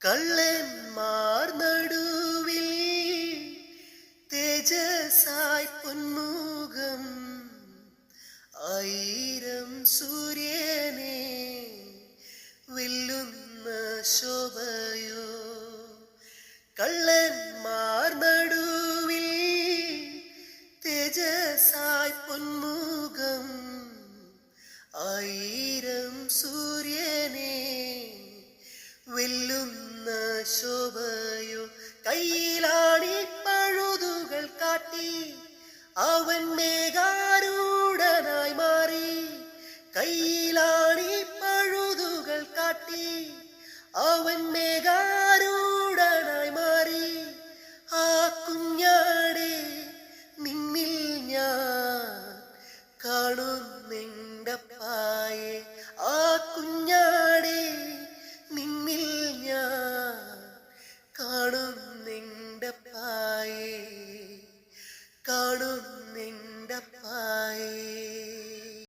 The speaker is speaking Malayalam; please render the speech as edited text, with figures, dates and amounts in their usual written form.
കള്ളന്മാർ നടുവിൽ തേജസായി പൊന്മുഖം, ആയിരം സൂര്യനെ വെല്ലുന്ന ശോഭയോ. കള്ളന്മാർ നടുവിൽ തേജസായി പൊന്മുഖം, ആയിരം സൂര്യനെ വെല്ലുന്ന ശോഭയോ. കയ്യിലാണി പഴുതുകൾ കാട്ടി അവൻ